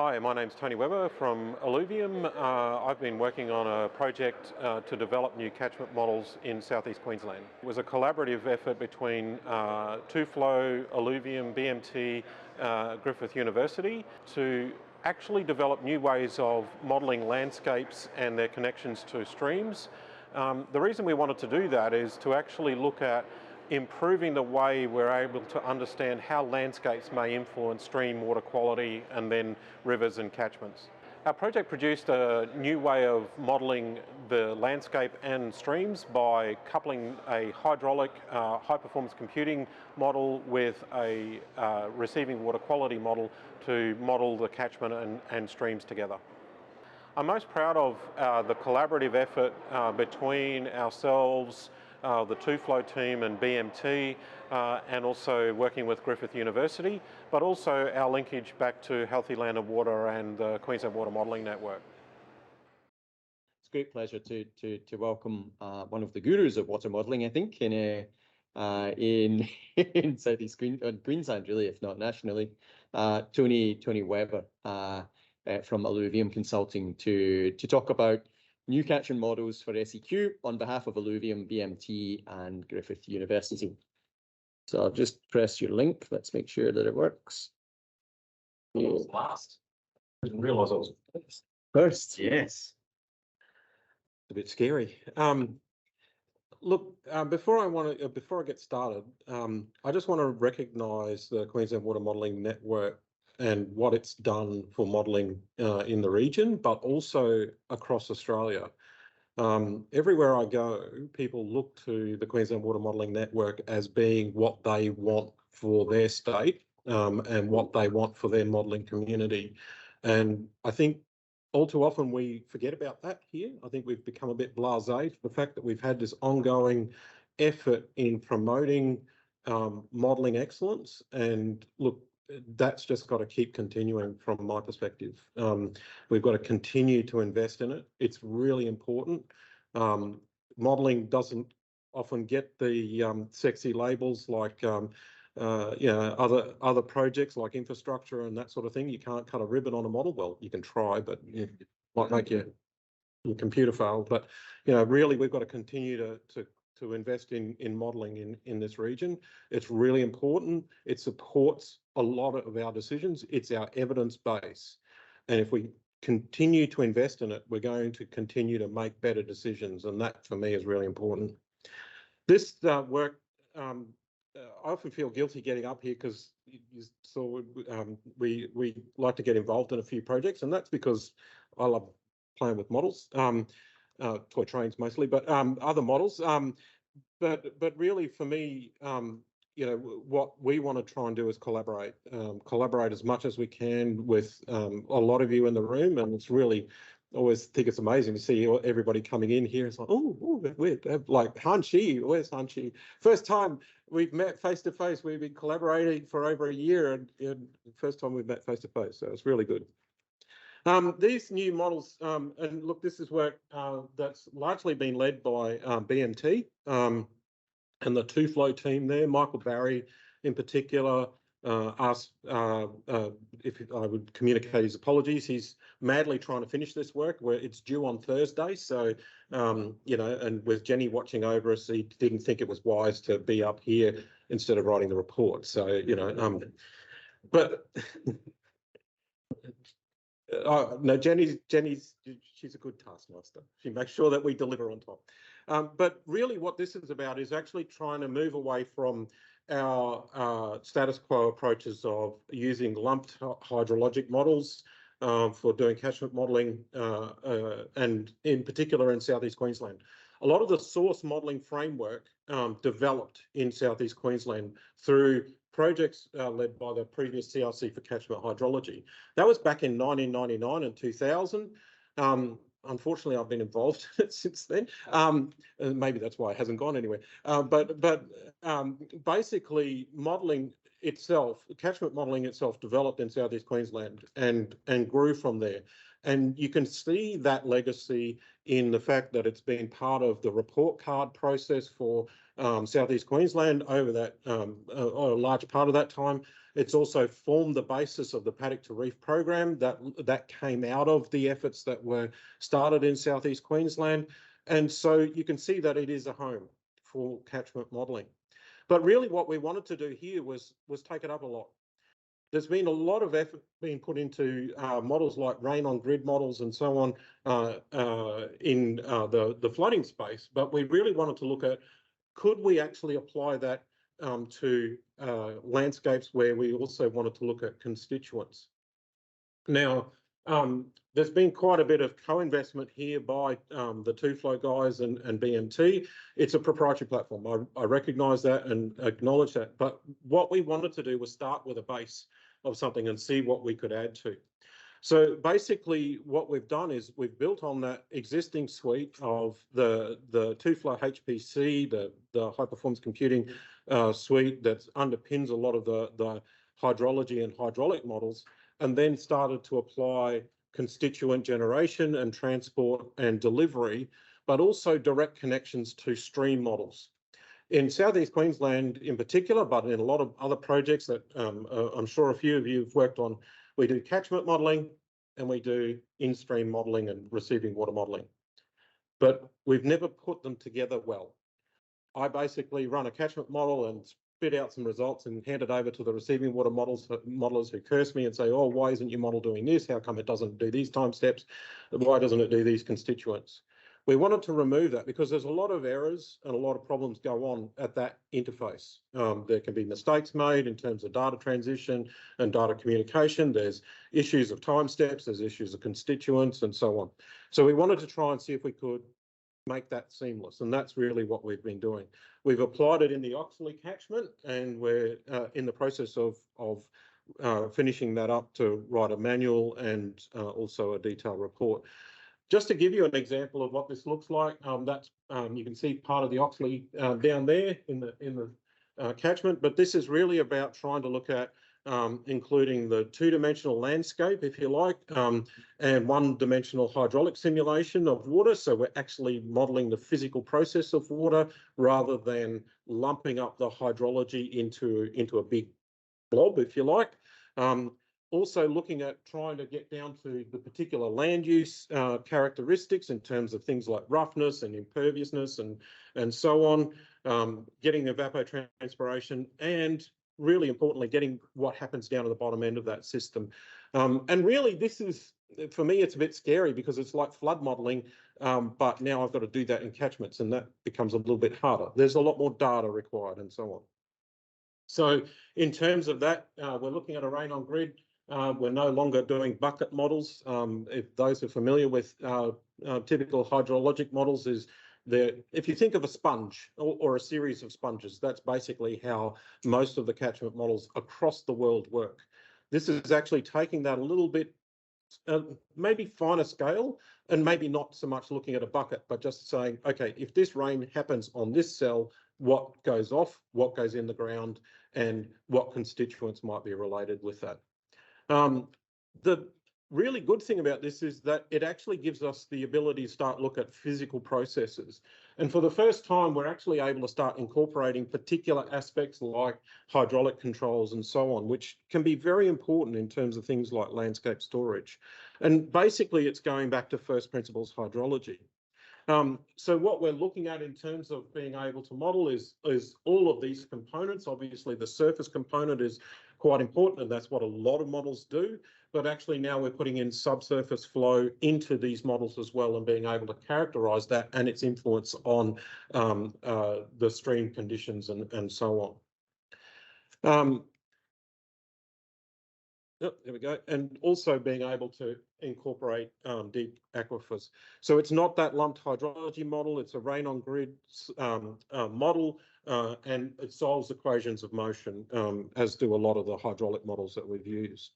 Hi, my name's Tony Webber from Alluvium. I've been working on a project to develop new catchment models in southeast Queensland. It was a collaborative effort between Two-Flow, Alluvium, BMT, Griffith University to actually develop new ways of modelling landscapes and their connections to streams. The reason we wanted to do that is to actually look at improving the way we're able to understand how landscapes may influence stream water quality and then rivers and catchments. Our project produced a new way of modelling the landscape and streams by coupling a hydraulic high-performance computing model with a receiving water quality model to model the catchment and streams together. I'm most proud of the collaborative effort between ourselves, the Two-Flow team and BMT, and also working with Griffith University, but also our linkage back to Healthy Land and Water and the Queensland Water Modelling Network. It's a great pleasure to welcome one of the gurus of water modelling, I think, in southeast Queensland, really, if not nationally, Tony Webber from Alluvium Consulting to talk about new catchment models for SEQ on behalf of Alluvium, BMT and Griffith University. So I'll just press your link. Let's make sure that it works. It was last. I didn't realise I was First. Yes. A bit scary. Look, before I get started, I just want to recognise the Queensland Water Modelling Network and what it's done for modelling in the region, but also across Australia. Everywhere I go, people look to the Queensland Water Modelling Network as being what they want for their state and what they want for their modelling community. And I think all too often we forget about that here. I think we've become a bit blasé for the fact that we've had this ongoing effort in promoting modelling excellence. And look, that's just got to keep continuing from my perspective. We've got to continue to invest in it. It's really important. Modelling doesn't often get the sexy labels like other projects like infrastructure and that sort of thing. You can't cut a ribbon on a model. Well, you can try, but it might make your computer fail. But really, we've got to continue to invest in modelling in this region. It's really important. It supports a lot of our decisions. It's our evidence base. And if we continue to invest in it, we're going to continue to make better decisions. And that, for me, is really important. This work, I often feel guilty getting up here because you saw we like to get involved in a few projects. And that's because I love playing with models. Toy trains mostly, but other models. But really, for me, what we want to try and do is collaborate as much as we can with a lot of you in the room, and it's really always think it's amazing to see everybody coming in here. It's like, we're like Hanshi, where's Hanshi? First time we've met face to face. We've been collaborating for over a year, and first time we've met face to face, so it's really good. These new models, and look, this is work that's largely been led by BMT and the Two-Flow team there. Michael Barry, in particular, asked if I would communicate his apologies. He's madly trying to finish this work where it's due on Thursday. So, and with Jenny watching over us, he didn't think it was wise to be up here instead of writing the report. So, but... no, Jenny's she's a good taskmaster. She makes sure that we deliver on time. But really what this is about is actually trying to move away from our status quo approaches of using lumped hydrologic models for doing catchment modelling, and in particular in southeast Queensland. A lot of the source modelling framework developed in southeast Queensland through projects led by the previous CRC for catchment hydrology. That was back in 1999 and 2000. Unfortunately, I've been involved since then. Maybe that's why it hasn't gone anywhere. But basically, modelling itself, catchment modelling itself, developed in southeast Queensland and grew from there. And you can see that legacy in the fact that it's been part of the report card process for southeast Queensland over that a large part of that time. It's also formed the basis of the Paddock to Reef program that came out of the efforts that were started in southeast Queensland. And so you can see that it is a home for catchment modelling. But really what we wanted to do here was take it up a lot. There's been a lot of effort being put into models like rain on grid models and so on in the flooding space, but we really wanted to look at, could we actually apply that to landscapes where we also wanted to look at constituents. Now, there's been quite a bit of co-investment here by the Two-Flow guys and BMT. It's a proprietary platform. I recognise that and acknowledge that. But what we wanted to do was start with a base of something and see what we could add to. So basically what we've done is we've built on that existing suite of the Two-Flow HPC, the high performance computing suite that underpins a lot of the hydrology and hydraulic models, and then started to apply constituent generation and transport and delivery, but also direct connections to stream models. In southeast Queensland in particular, but in a lot of other projects that I'm sure a few of you have worked on, we do catchment modelling and we do in-stream modelling and receiving water modelling. But we've never put them together well. I basically run a catchment model and spit out some results and hand it over to the receiving water modelers who curse me and say, oh, why isn't your model doing this? How come it doesn't do these time steps? Why doesn't it do these constituents? We wanted to remove that because there's a lot of errors and a lot of problems go on at that interface. There can be mistakes made in terms of data transition and data communication. There's issues of time steps, there's issues of constituents and so on. So we wanted to try and see if we could make that seamless, and that's really what we've been doing. We've applied it in the Oxley catchment, and we're in the process of finishing that up to write a manual and also a detailed report. Just to give you an example of what this looks like, that's you can see part of the Oxley down there in the catchment, but this is really about trying to look at including the two-dimensional landscape, if you like, and one-dimensional hydraulic simulation of water. So we're actually modelling the physical process of water rather than lumping up the hydrology into a big blob, if you like. Also looking at trying to get down to the particular land use characteristics in terms of things like roughness and imperviousness and so on, getting evapotranspiration, and really importantly, getting what happens down at the bottom end of that system. And really, this is, for me, it's a bit scary because it's like flood modelling, but now I've got to do that in catchments, and that becomes a little bit harder. There's a lot more data required and so on. So in terms of that, we're looking at a rain on grid. We're no longer doing bucket models. If those are familiar with typical hydrologic models, if you think of a sponge or a series of sponges, that's basically how most of the catchment models across the world work. This is actually taking that a little bit, maybe finer scale, and maybe not so much looking at a bucket, but just saying, okay, if this rain happens on this cell, what goes off, what goes in the ground, and what constituents might be related with that. The really good thing about this is that it actually gives us the ability to start look at physical processes. And for the first time, we're actually able to start incorporating particular aspects like hydraulic controls and so on, which can be very important in terms of things like landscape storage. And basically, it's going back to first principles hydrology. So what we're looking at in terms of being able to model is all of these components. Obviously, the surface component is quite important, and that's what a lot of models do. But actually now we're putting in subsurface flow into these models as well and being able to characterise that and its influence on the stream conditions and so on. Yep, there we go. And also being able to incorporate deep aquifers. So it's not that lumped hydrology model, it's a rain on grid model, and it solves equations of motion, as do a lot of the hydraulic models that we've used.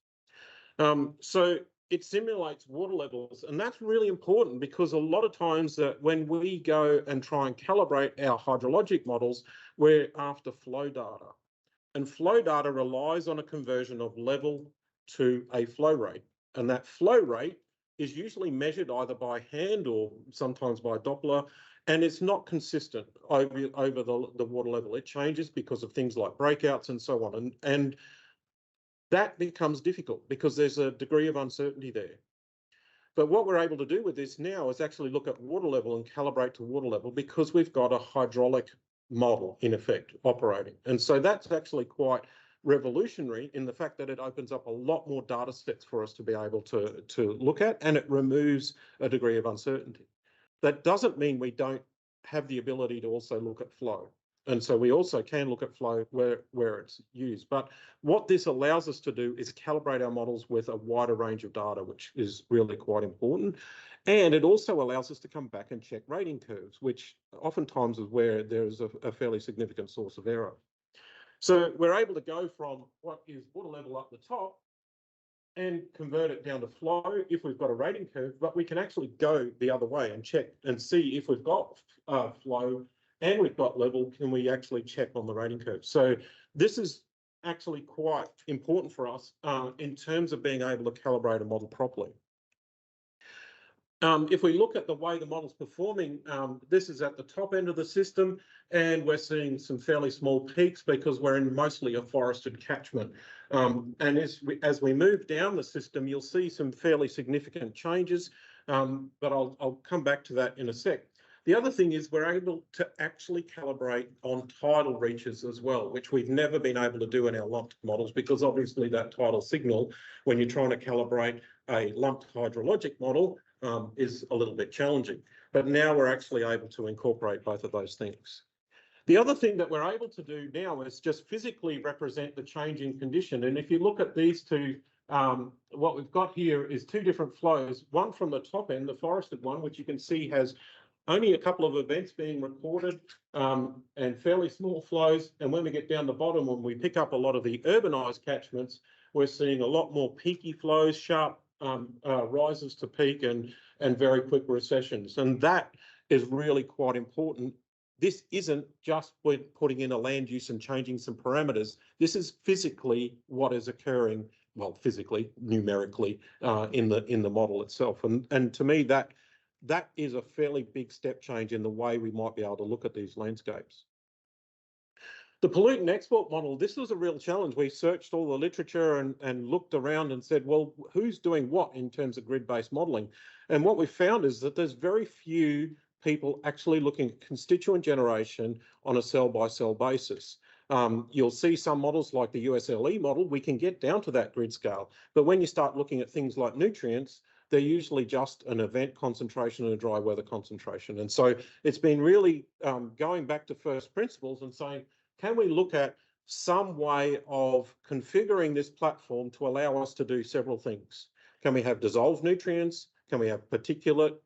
So it simulates water levels, and that's really important because a lot of times that when we go and try and calibrate our hydrologic models, we're after flow data. And flow data relies on a conversion of level to a flow rate. And that flow rate is usually measured either by hand or sometimes by Doppler, and it's not consistent over the water level. It changes because of things like breakouts and so on. And that becomes difficult because there's a degree of uncertainty there. But what we're able to do with this now is actually look at water level and calibrate to water level because we've got a hydraulic model in effect operating. And so that's actually quite revolutionary in the fact that it opens up a lot more data sets for us to be able to look at, and it removes a degree of uncertainty. That doesn't mean we don't have the ability to also look at flow. And so we also can look at flow where it's used. But what this allows us to do is calibrate our models with a wider range of data, which is really quite important. And it also allows us to come back and check rating curves, which oftentimes is where there's a fairly significant source of error. So we're able to go from what is water level up the top and convert it down to flow if we've got a rating curve, but we can actually go the other way and check and see if we've got flow and we've got level, can we actually check on the rating curve? So this is actually quite important for us in terms of being able to calibrate a model properly. If we look at the way the model's performing, this is at the top end of the system, and we're seeing some fairly small peaks because we're in mostly a forested catchment. And as we move down the system, you'll see some fairly significant changes, but I'll come back to that in a sec. The other thing is we're able to actually calibrate on tidal reaches as well, which we've never been able to do in our lumped models because obviously that tidal signal, when you're trying to calibrate a lumped hydrologic model, is a little bit challenging. But now we're actually able to incorporate both of those things. The other thing that we're able to do now is just physically represent the change in condition. And if you look at these two, what we've got here is two different flows, one from the top end, the forested one, which you can see has only a couple of events being recorded and fairly small flows. And when we get down the bottom, when we pick up a lot of the urbanised catchments, we're seeing a lot more peaky flows, sharp rises to peak and very quick recessions. And that is really quite important. This isn't just putting in a land use and changing some parameters. This is physically what is occurring, well, physically, numerically, in the model itself. And to me, that is a fairly big step change in the way we might be able to look at these landscapes. The pollutant export model, this was a real challenge. We searched all the literature and looked around and said, well, who's doing what in terms of grid-based modelling? And what we found is that there's very few people actually looking at constituent generation on a cell-by-cell basis. You'll see some models like the USLE model, we can get down to that grid scale. But when you start looking at things like nutrients, they're usually just an event concentration and a dry weather concentration. And so it's been really going back to first principles and saying, can we look at some way of configuring this platform to allow us to do several things? Can we have dissolved nutrients? Can we have particulate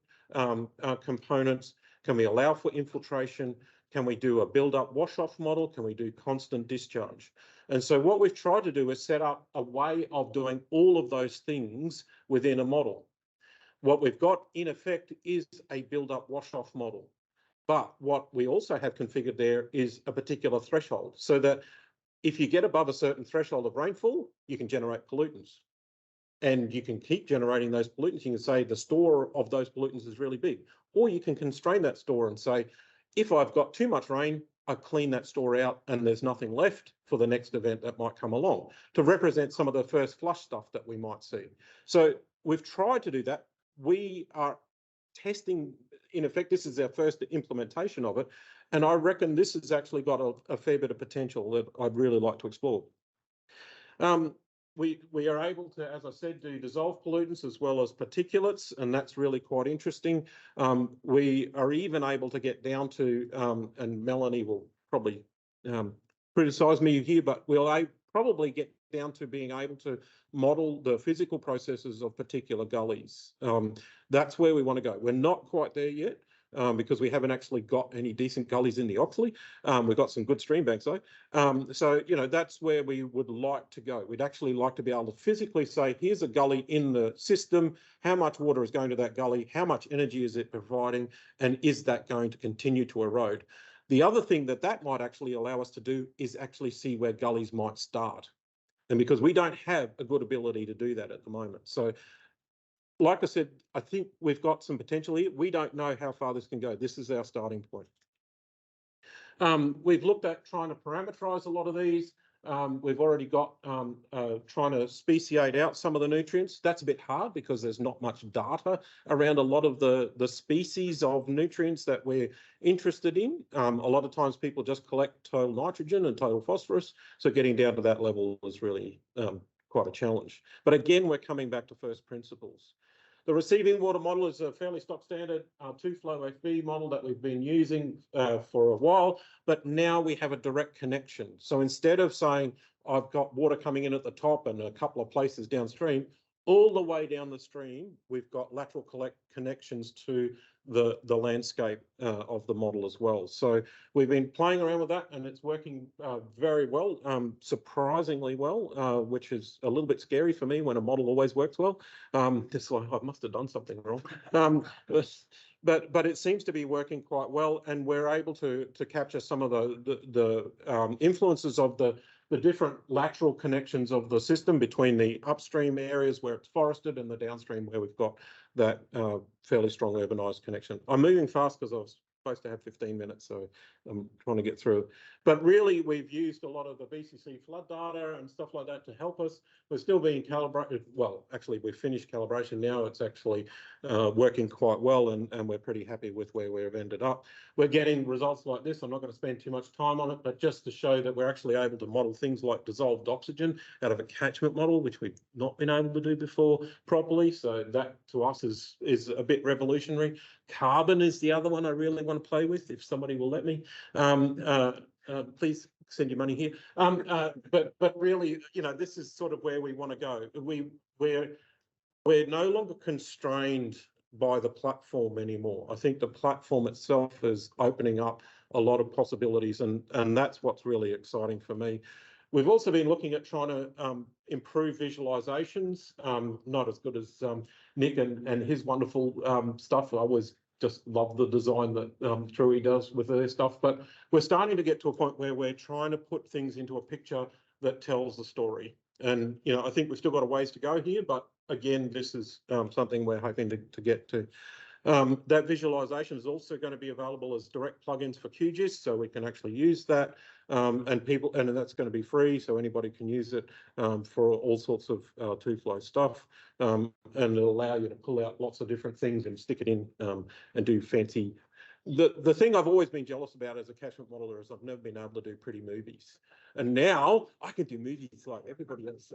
components? Can we allow for infiltration? Can we do a build-up wash-off model? Can we do constant discharge? And so what we've tried to do is set up a way of doing all of those things within a model. What we've got in effect is a build-up wash-off model. But what we also have configured there is a particular threshold so that if you get above a certain threshold of rainfall, you can generate pollutants. And you can keep generating those pollutants. You can say the store of those pollutants is really big. Or you can constrain that store and say, if I've got too much rain, I clean that store out and there's nothing left for the next event that might come along to represent some of the first flush stuff that we might see. So we've tried to do that. We are testing, in effect, this is our first implementation of it. And I reckon this has actually got a fair bit of potential that I'd really like to explore. We are able to, as I said, do dissolved pollutants as well as particulates, and that's really quite interesting. We are even able to get down to, and Melanie will probably criticise me here, but we'll probably get down to being able to model the physical processes of particular gullies. That's where we want to go. We're not quite there yet. Because we haven't actually got any decent gullies in the Oxley. We've got some good stream banks though. So, you know, that's where we would like to go. We'd actually like to be able to physically say, here's a gully in the system, how much water is going to that gully, how much energy is it providing, and is that going to continue to erode? The other thing that might actually allow us to do is actually see where gullies might start. And because we don't have a good ability to do that at the moment. So, like I said, I think we've got some potential here. We don't know how far this can go. This is our starting point. We've looked at trying to parameterize a lot of these. We've already got trying to speciate out some of the nutrients. That's a bit hard because there's not much data around a lot of the species of nutrients that we're interested in. A lot of times people just collect total nitrogen and total phosphorus. So getting down to that level is really quite a challenge. But again, we're coming back to first principles. The receiving water model is a fairly stock standard two-flow FV model that we've been using for a while, but now we have a direct connection. So instead of saying, I've got water coming in at the top and a couple of places downstream, all the way down the stream, we've got lateral connections to the landscape of the model as well. So we've been playing around with that and it's working very well, surprisingly well, which is a little bit scary for me when a model always works well. Just like I must have done something wrong. But it seems to be working quite well, and we're able to capture some of the influences of the different lateral connections of the system between the upstream areas where it's forested and the downstream where we've got that fairly strong urbanised connection. I'm moving fast because I was supposed to have 15 minutes, so I'm trying to get through. But really, we've used a lot of the BCC flood data and stuff like that to help us. We're still being calibrated. Well, actually, we've finished calibration now. It's actually working quite well, and we're pretty happy with where we've ended up. We're getting results like this. I'm not going to spend too much time on it, but just to show that we're actually able to model things like dissolved oxygen out of a catchment model, which we've not been able to do before properly. So that to us is a bit revolutionary. Carbon is the other one I really want to play with, if somebody will let me. Please send your money here. But really, you know, this is sort of where we want to go. We're no longer constrained by the platform anymore. I think the platform itself is opening up a lot of possibilities, and that's what's really exciting for me. We've also been looking at trying to improve visualizations, not as good as Nick and his wonderful stuff. I always just love the design that Trui does with their stuff, but we're starting to get to a point where we're trying to put things into a picture that tells the story. And, you know, I think we've still got a ways to go here, but again, this is something we're hoping to get to. That visualization is also going to be available as direct plugins for QGIS, so we can actually use that, and that's going to be free, so anybody can use it for all sorts of two-flow stuff, and it'll allow you to pull out lots of different things and stick it in and do fancy. The thing I've always been jealous about as a catchment modeler is I've never been able to do pretty movies, and now I can do movies like everybody else.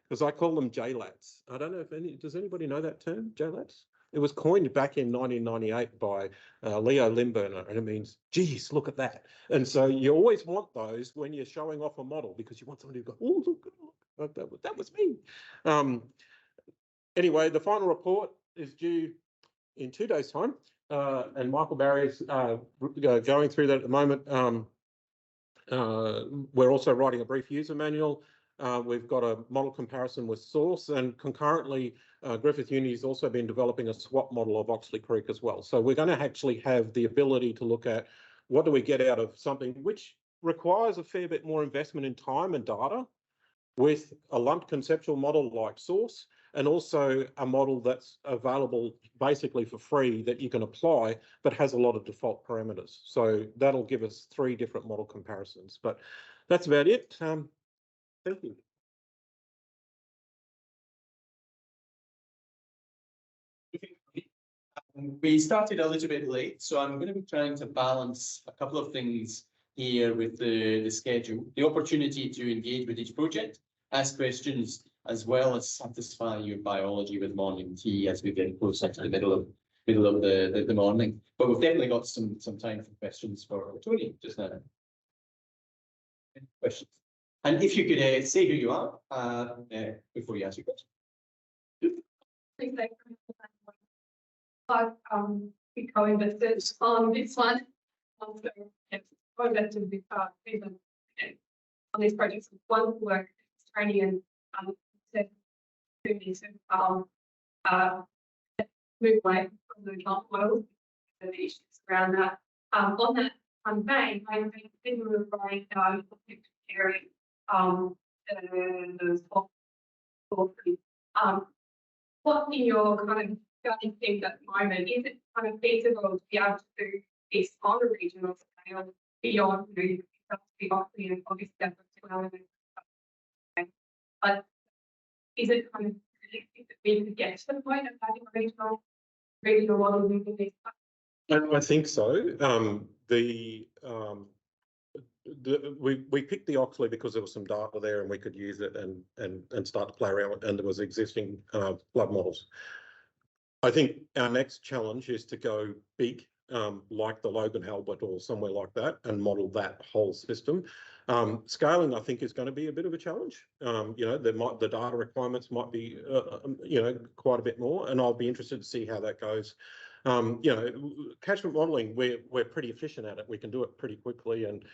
Because I call them JLATs. I don't know if does anybody know that term, JLATs? It was coined back in 1998 by Leo Limburner, and it means, geez, look at that. And so you always want those when you're showing off a model because you want somebody to go, oh, look, that was me. Anyway, the final report is due in 2 days' time, and Michael Barry's going through that at the moment. We're also writing a brief user manual. We've got a model comparison with source, and concurrently Griffith Uni has also been developing a swap model of Oxley Creek as well. So we're going to actually have the ability to look at what do we get out of something which requires a fair bit more investment in time and data with a lumped conceptual model like source, and also a model that's available basically for free that you can apply, but has a lot of default parameters. So that'll give us 3 different model comparisons, but that's about it. Thank you. We started a little bit late, so I'm going to be trying to balance a couple of things here with the schedule, the opportunity to engage with each project, ask questions, as well as satisfy your biology with morning tea as we get closer to the middle of the morning. But we've definitely got some time for questions for Tony just now. Any questions? And if you could say who you are before you ask your question. We co-invested on this one. So co-invested with Cleveland on these projects. One work training and move away from the top models, the issues around that. On that vein, I've been referring sharing the what in your kind of going things at the moment, is it kind of feasible to be able to do this on a regional scale beyond, you know, the Oxley and obviously that's well. But is it kind of realistic that we could get to the point of having a regional model moving these? I think so. We picked the Oxley because there was some data there and we could use it and start to play around, and there was existing flood models. I think our next challenge is to go big, like the Logan Halbert or somewhere like that, and model that whole system. Scaling, I think, is going to be a bit of a challenge. You know, the data requirements might be, you know, quite a bit more, and I'll be interested to see how that goes. You know, catchment modelling, we're pretty efficient at it. We can do it pretty quickly, and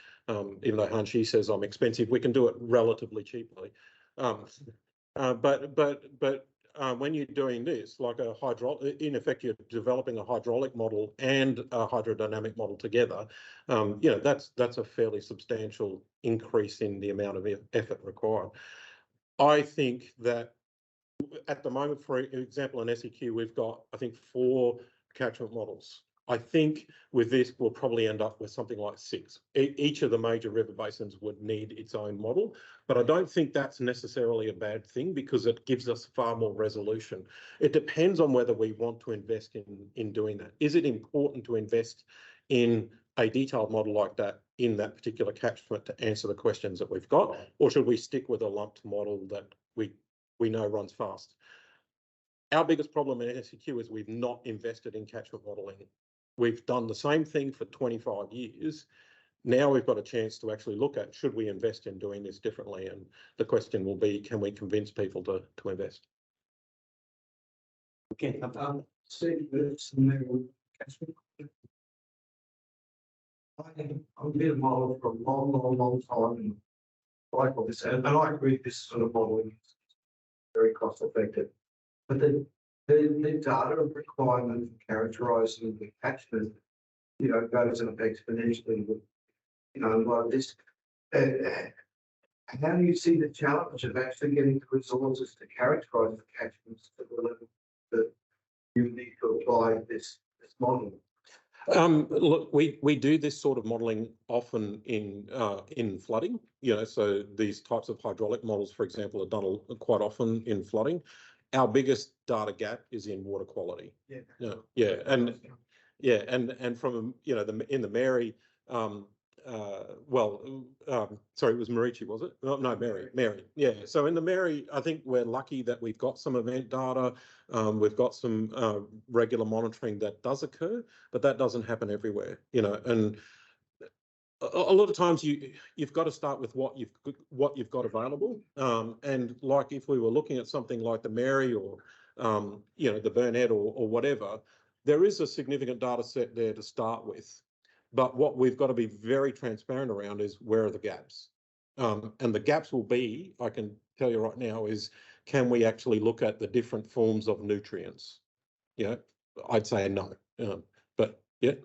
even though Hanshi says I'm expensive, we can do it relatively cheaply. When you're doing this, like in effect, you're developing a hydraulic model and a hydrodynamic model together. You know, that's a fairly substantial increase in the amount of effort required. I think that at the moment, for example, in SEQ, we've got, I think, 4 catchment models. I think with this, we'll probably end up with something like 6. Each of the major river basins would need its own model, but I don't think that's necessarily a bad thing because it gives us far more resolution. It depends on whether we want to invest in doing that. Is it important to invest in a detailed model like that in that particular catchment to answer the questions that we've got, or should we stick with a lumped model that we know runs fast? Our biggest problem in SEQ is we've not invested in catchment modelling. We've done the same thing for 25 years. Now we've got a chance to actually look at, should we invest in doing this differently? And the question will be, can we convince people to invest? Okay, Steve, some new catchment. I've been a model for a long time, and I like what this, and I agree this sort of modelling is very cost effective. But the data requirement for characterising the catchment, you know, goes up exponentially with, you know, like this. How do you see the challenge of actually getting the resources to characterise the catchments to the level that you need to apply this model? Look, we do this sort of modelling often in flooding. You know, so these types of hydraulic models, for example, are done quite often in flooding. Our biggest data gap is in water quality. Yeah, and from, you know, in the Mary, sorry, it was Marici, was it? No, Mary. Yeah. So in the Mary, I think we're lucky that we've got some event data. We've got some regular monitoring that does occur, but that doesn't happen everywhere, you know. And a lot of times you've got to start with what you've got available. And like if we were looking at something like the Mary or you know, the Burnett or whatever, there is a significant data set there to start with. But what we've got to be very transparent around is where are the gaps? And the gaps will be, I can tell you right now, is can we actually look at the different forms of nutrients? Yeah, I'd say no. But yeah.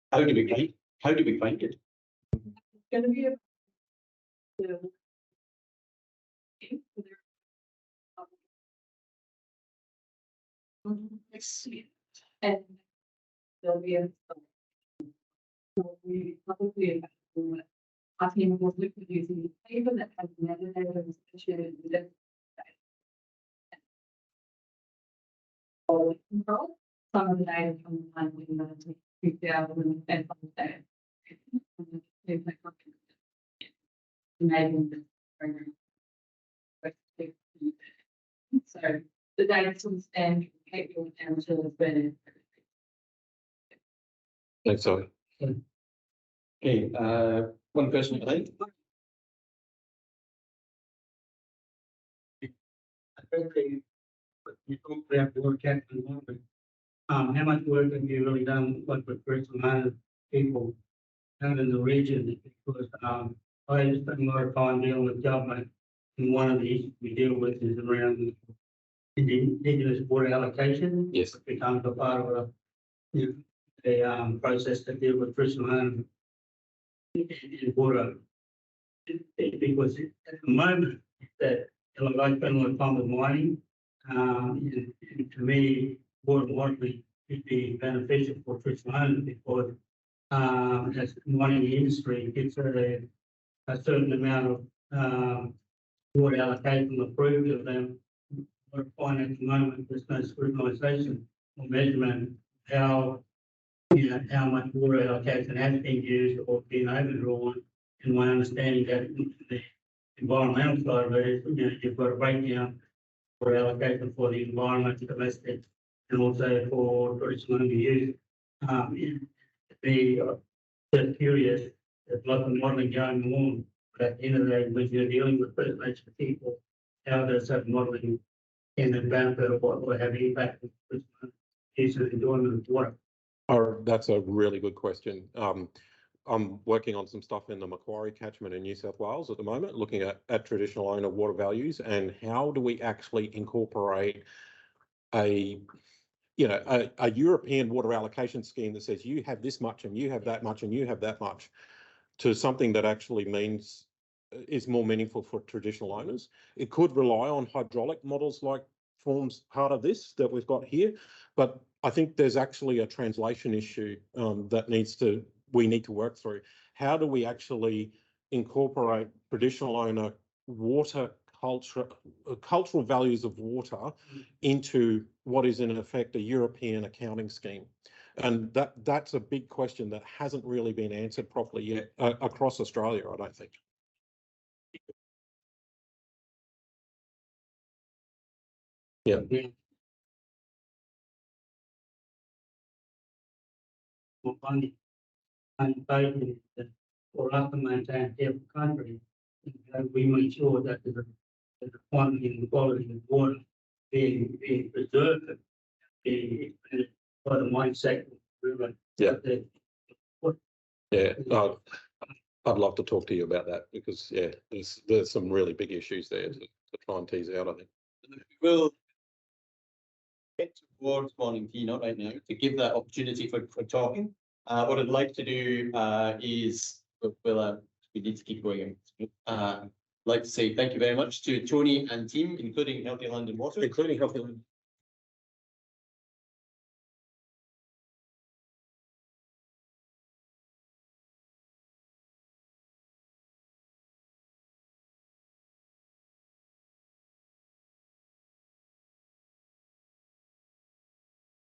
How do we find it? It's going to be a and there'll be a we probably I think we'll look at using paper that has metadata associated with it. Control some of the data from the 1990s, 2000 and from the data. Enabling the program. So the data will stand capable down to the Thanks, so. Okay, one question behind. You talked about the word catchment movement. How much work have you really done with first amount of people down in the region? Because, I spend a lot of time dealing with government, and one of the issues we deal with is around indigenous water allocation. Yes. It becomes a part of a process to deal with first amount in water. Because at the moment, that, like, I spend a lot of time with mining, and to me, water likely would be beneficial for fish owners because, as the mining industry gets a certain amount of, water allocation approved of them, we're finding at the moment, there's no scrutinisation or measurement how, how much water allocation has been used or been overdrawn. And my understanding that the environmental side of it is, you've got a breakdown for allocation for the environment, domestic, and also for traditional use. Just curious, there's lots of modelling going on, but at the end of the day, when you're dealing with First Nation people, how does that modelling in the benefit of what will have impact on use and enjoyment of water? Oh, that's a really good question. I'm working on some stuff in the Macquarie catchment in New South Wales at the moment, looking at traditional owner water values and how do we actually incorporate a European water allocation scheme that says you have this much and you have that much and you have that much to something that actually means is more meaningful for traditional owners. It could rely on hydraulic models like forms part of this that we've got here, but I think there's actually a translation issue that we need to work through. How do we actually incorporate traditional owner water culture, cultural values of water into what is in effect a European accounting scheme? And that's a big question that hasn't really been answered properly yet across Australia, I don't think. Yeah. And for us to maintain a country, we make sure that the quantity and the quality of water being preserved, being expanded by the mine sector. Yeah. Yeah. I'd love to talk to you about that because there's some really big issues there to try and tease out, I think. We'll get towards morning tea, not right now, to give that opportunity for talking. What I'd like to do is, we need to keep going. I'd like to say thank you very much to Tony and team, including Healthy London Water. Including Healthy London.